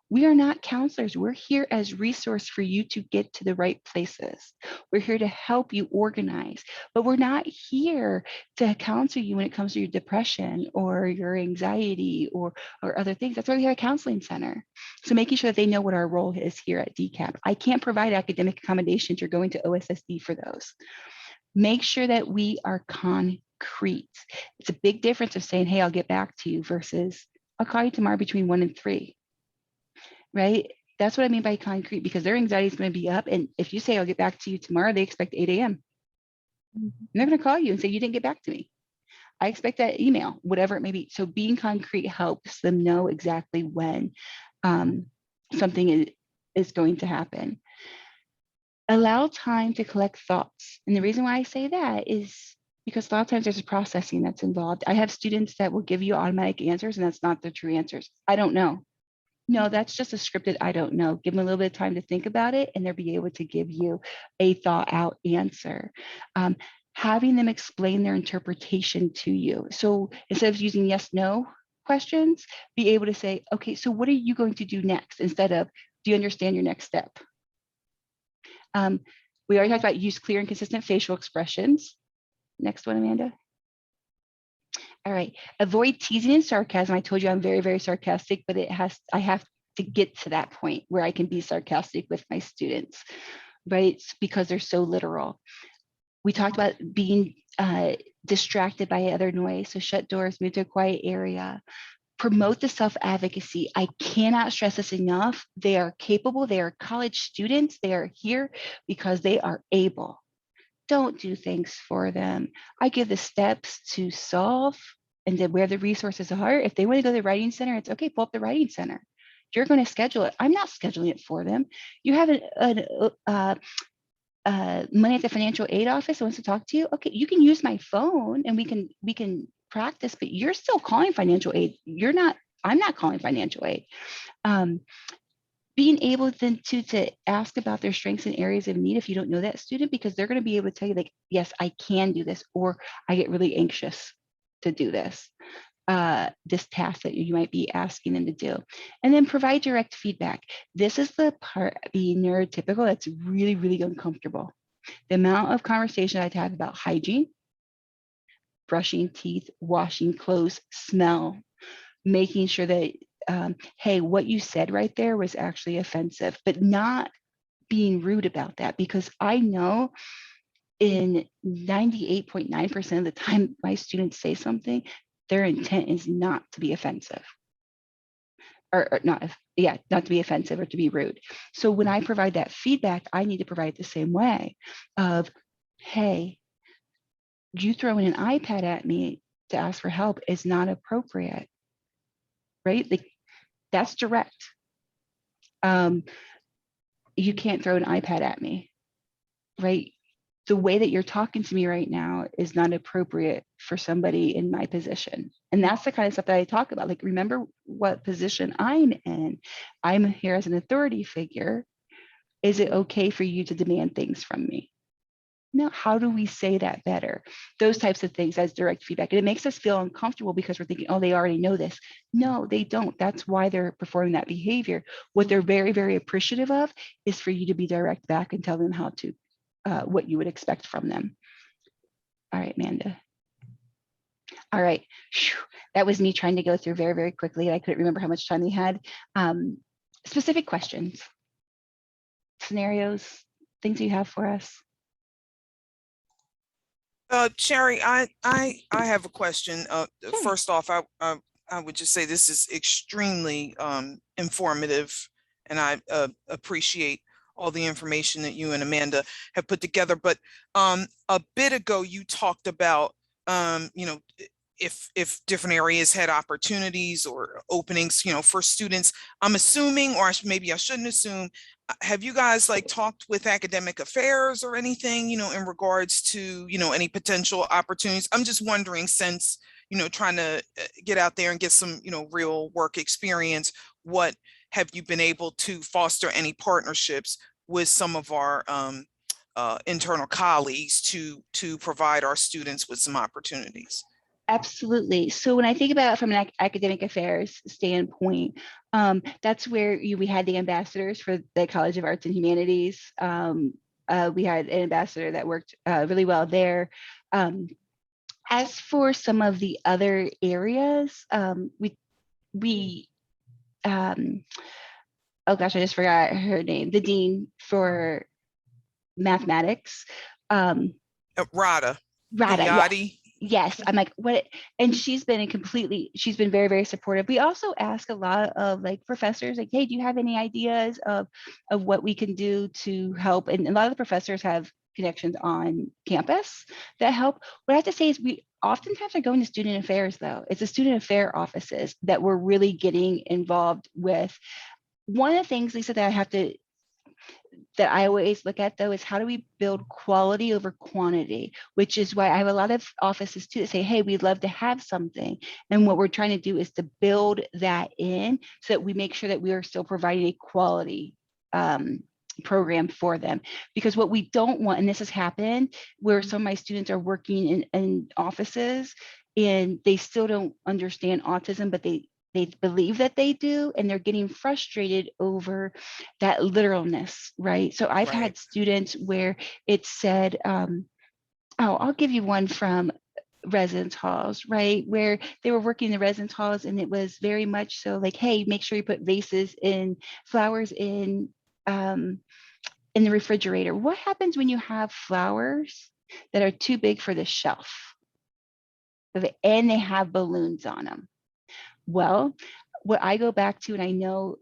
We are not counselors. We're here as resource for you to get to the right places. We're here to help you organize, but we're not here to counsel you when it comes to your depression or your anxiety or other things. That's why we have a counseling center. So making sure that they know what our role is here at DCAP. I can't provide academic accommodations. You're going to OSSD for those. Make sure that we are concrete. It's a big difference of saying, hey, I'll get back to you versus I'll call you tomorrow between 1 and 3. Right? That's what I mean by concrete, because their anxiety is going to be up. And if you say, I'll get back to you tomorrow, they expect 8 a.m. They're going to call you and say, you didn't get back to me. I expect that email, whatever it may be. So being concrete helps them know exactly when something is going to happen. Allow time to collect thoughts. And the reason why I say that is because a lot of times there's a processing that's involved. I have students that will give you automatic answers, and that's not the true answers. I don't know. No, that's just a scripted, I don't know. Give them a little bit of time to think about it, and they'll be able to give you a thought out answer. Having them explain their interpretation to you. So instead of using yes, no questions, be able to say, okay, so what are you going to do next? Instead of, do you understand your next step? We already talked about use clear and consistent facial expressions. Next one, Amanda. All right, avoid teasing and sarcasm. I told you I'm very, very sarcastic, but I have to get to that point where I can be sarcastic with my students, right? It's because they're so literal. We talked about being distracted by other noise. So shut doors, move to a quiet area, promote the self-advocacy. I cannot stress this enough. They are capable, they are college students, they are here because they are able. Don't do things for them. I give the steps to solve and then where the resources are. If they want to go to the writing center, it's okay, pull up the writing center. You're going to schedule it. I'm not scheduling it for them. You have money at the financial aid office that wants to talk to you. Okay, you can use my phone and we can practice, but you're still calling financial aid. I'm not calling financial aid. Being able then to ask about their strengths and areas of need if you don't know that student, because they're going to be able to tell you like, yes, I can do this, or I get really anxious to do this task that you might be asking them to do. And then provide direct feedback. This is the part being neurotypical that's really, really uncomfortable. The amount of conversation I've had about hygiene, brushing teeth, washing clothes, smell, making sure that hey, what you said right there was actually offensive, but not being rude about that, because I know in 98.9% of the time my students say something, their intent is not to be offensive or not to be offensive or to be rude. So when I provide that feedback, I need to provide the same way of, hey, you throwing an iPad at me to ask for help is not appropriate, right? Like, that's direct. You can't throw an iPad at me, right? The way that you're talking to me right now is not appropriate for somebody in my position. And that's the kind of stuff that I talk about. Like, remember what position I'm in. I'm here as an authority figure. Is it okay for you to demand things from me? No, how do we say that better? Those types of things as direct feedback. And it makes us feel uncomfortable because we're thinking, oh, they already know this. No, they don't. That's why they're performing that behavior. What they're very, very appreciative of is for you to be direct back and tell them how to, what you would expect from them. All right, Amanda. All right, that was me trying to go through very, very quickly. I couldn't remember how much time we had. Specific questions, scenarios, things you have for us. Cherie, I have a question. Sure. First off, I would just say this is extremely informative, and I appreciate all the information that you and Amanda have put together. But a bit ago, you talked about, if different areas had opportunities or openings, for students. I'm assuming, or maybe I shouldn't assume, have you guys like talked with academic affairs or anything, in regards to, any potential opportunities? I'm just wondering, since, trying to get out there and get some, real work experience, what have you been able to foster any partnerships with some of our internal colleagues to provide our students with some opportunities? Absolutely. So when I think about it from an academic affairs standpoint, that's where we had the ambassadors for the College of Arts and Humanities. We had an ambassador that worked really well there. As for some of the other areas, oh gosh, I just forgot her name, the dean for mathematics. Rada. Rada, yes. Yadi. Yes, I'm like, what? And she's been she's been very, very supportive. We also ask a lot of like professors, like, hey, do you have any ideas of what we can do to help? And a lot of the professors have connections on campus that help. What I have to say is we oftentimes are going to student affairs, though. It's the student affair offices that we're really getting involved with. One of the things, Lisa, that I always look at, though, is how do we build quality over quantity, which is why I have a lot of offices too that say, hey, we'd love to have something. And what we're trying to do is to build that in so that we make sure that we are still providing a quality program for them. Because what we don't want, and this has happened, where some of my students are working in offices and they still don't understand autism, but they believe that they do, and they're getting frustrated over that literalness, right? So I've had students where it said, I'll give you one from residence halls, right? Where they were working in the residence halls, and it was very much so like, hey, make sure you put vases and flowers in the refrigerator. What happens when you have flowers that are too big for the shelf and they have balloons on them? Well, what I go back to, and I know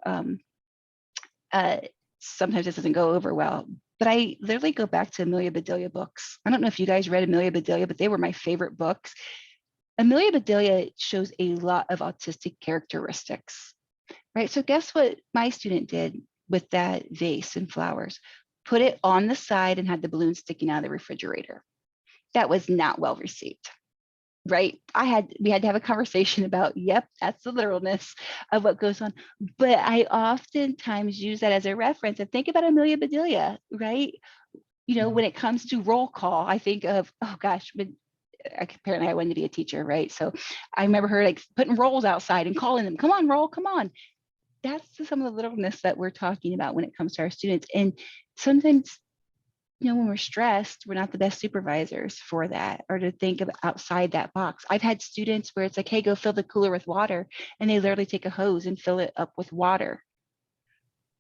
sometimes this doesn't go over well, but I literally go back to Amelia Bedelia books. I don't know if you guys read Amelia Bedelia, but they were my favorite books. Amelia Bedelia shows a lot of autistic characteristics, right? So guess what my student did with that vase and flowers? Put it on the side and had the balloon sticking out of the refrigerator. That was not well received. Right. We had to have a conversation about, yep, that's the literalness of what goes on. But I oftentimes use that as a reference and think about Amelia Bedelia, right? When it comes to roll call, I think of, oh gosh, but apparently I wanted to be a teacher, right? So I remember her like putting rolls outside and calling them, come on, roll, come on. That's some of the literalness that we're talking about when it comes to our students. And sometimes when we're stressed, we're not the best supervisors for that, or to think of outside that box. I've had students where it's like, hey, go fill the cooler with water. And they literally take a hose and fill it up with water.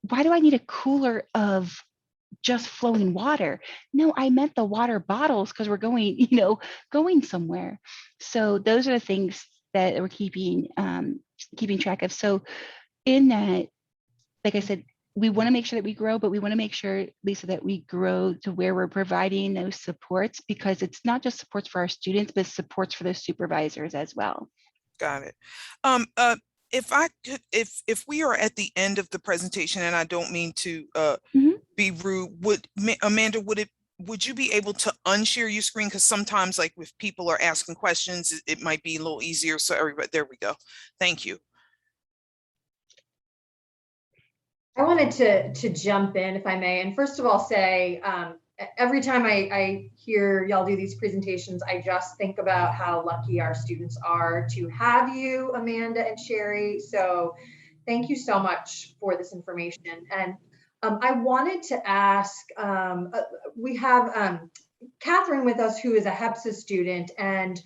Why do I need a cooler of just flowing water? No, I meant the water bottles because we're going somewhere. So those are the things that we're keeping track of. So in that, like I said, we want to make sure that we grow, but we want to make sure, Lisa, that we grow to where we're providing those supports, because it's not just supports for our students, but supports for those supervisors as well. Got it. If we are at the end of the presentation, and I don't mean to be rude, Amanda, would you be able to unshare your screen? Because sometimes, like, if people are asking questions, it might be a little easier. So everybody, there we go. Thank you. I wanted to jump in, if I may, and first of all say, every time I hear y'all do these presentations, I just think about how lucky our students are to have you, Amanda and Cherie. So thank you so much for this information. And I wanted to ask, we have Catherine with us, who is a HEPSA student, and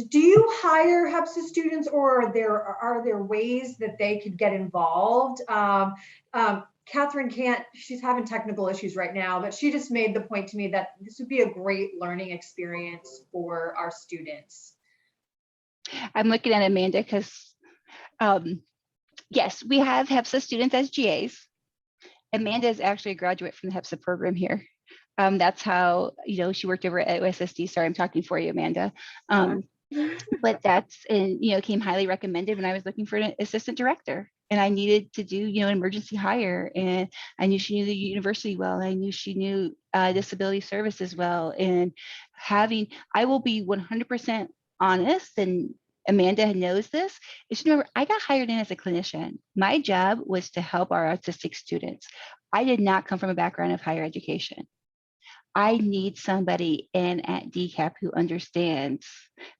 do you hire HEPSA students, or are there ways that they could get involved? Catherine she's having technical issues right now, but she just made the point to me that this would be a great learning experience for our students. I'm looking at Amanda because, yes, we have HEPSA students as GAs. Amanda is actually a graduate from the HEPSA program here. That's how, she worked over at OSSD. Sorry, I'm talking for you, Amanda. But that's, and came highly recommended when I was looking for an assistant director, and I needed to do an emergency hire, and I knew she knew the university well, and I knew she knew disability services well, and I will be 100% honest, and Amanda knows this, is remember, I got hired in as a clinician. My job was to help our autistic students. I did not come from a background of higher education. I need somebody in at DCAP who understands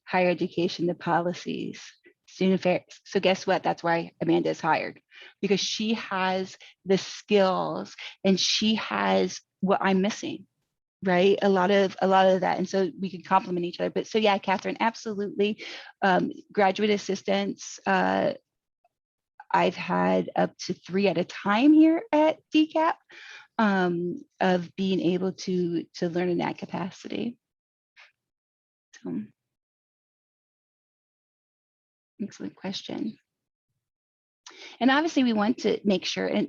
higher education, the policies, student affairs. So guess what? That's why Amanda is hired, because she has the skills and she has what I'm missing, right? A lot of that. And so we can complement each other. But so yeah, Catherine, absolutely. Graduate assistants, I've had up to 3 at a time here at DCAP. Of being able to learn in that capacity. So, excellent question. And obviously we want to make sure, and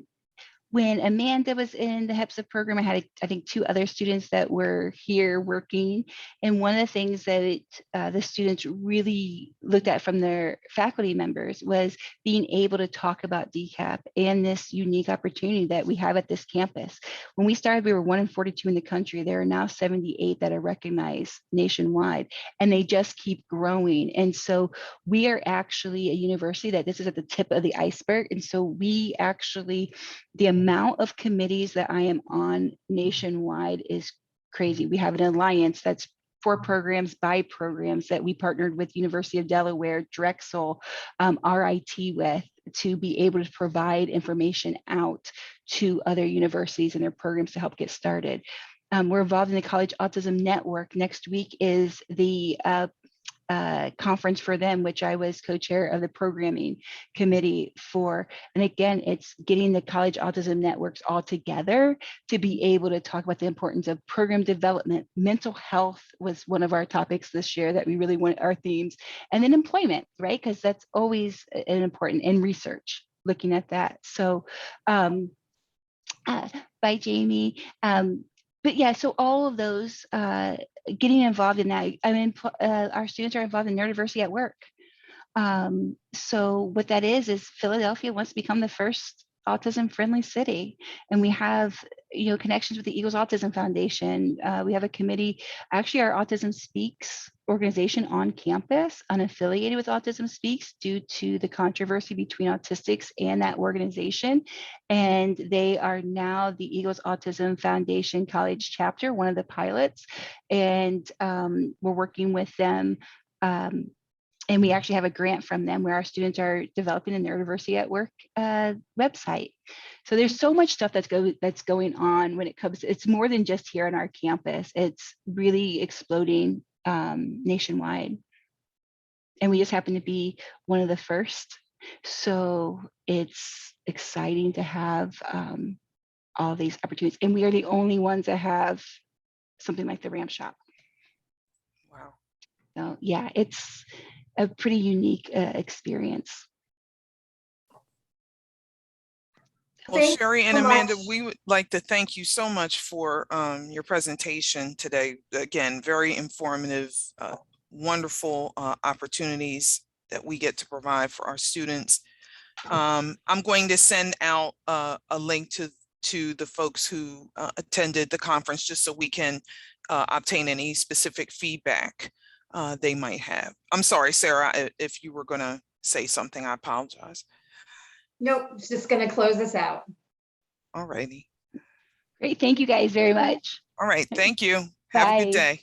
when Amanda was in the HEPSA program, I had, I think, 2 other students that were here working. And one of the things that the students really looked at from their faculty members was being able to talk about DCAP and this unique opportunity that we have at this campus. When we started, we were 1 in 42 in the country. There are now 78 that are recognized nationwide, and they just keep growing. And so we are actually a university that this is at the tip of the iceberg. And so we actually, the amount of committees that I am on nationwide is crazy. We have an alliance that's for programs by programs that we partnered with University of Delaware, Drexel, RIT with, to be able to provide information out to other universities and their programs to help get started. We're involved in the College Autism Network. Next week is the conference for them, which I was co-chair of the programming committee for. And again, it's getting the college autism networks all together to be able to talk about the importance of program development. Mental health was one of our topics this year that we really want, our themes, and then employment, right? Because that's always an important, in research, looking at that. So by Jamie. But yeah, so all of those, getting involved in that. I mean, our students are involved in neurodiversity at work. So what that is Philadelphia wants to become the first autism friendly city. And we have, connections with the Eagles Autism Foundation. We have a committee, actually our Autism Speaks organization on campus, unaffiliated with Autism Speaks due to the controversy between autistics and that organization. And they are now the Eagles Autism Foundation College chapter, one of the pilots. And we're working with them. And we actually have a grant from them where our students are developing a neurodiversity at work website. So there's so much stuff that's going on when it comes. It's more than just here on our campus. It's really exploding nationwide. And we just happen to be one of the first. So it's exciting to have all these opportunities. And we are the only ones that have something like the ramp shop. Wow. So yeah, it's a pretty unique experience. Well, Thanks Cherie and so Amanda, much. we would like to thank you so much for your presentation today. Again, very informative, wonderful opportunities that we get to provide for our students. I'm going to send out a link to the folks who attended the conference, just so we can obtain any specific feedback they might have. I'm sorry, Sarah, if you were going to say something, I apologize. Nope, just going to close this out. All righty. Great. Thank you guys very much. All right. Thank you. Bye. Have a good day.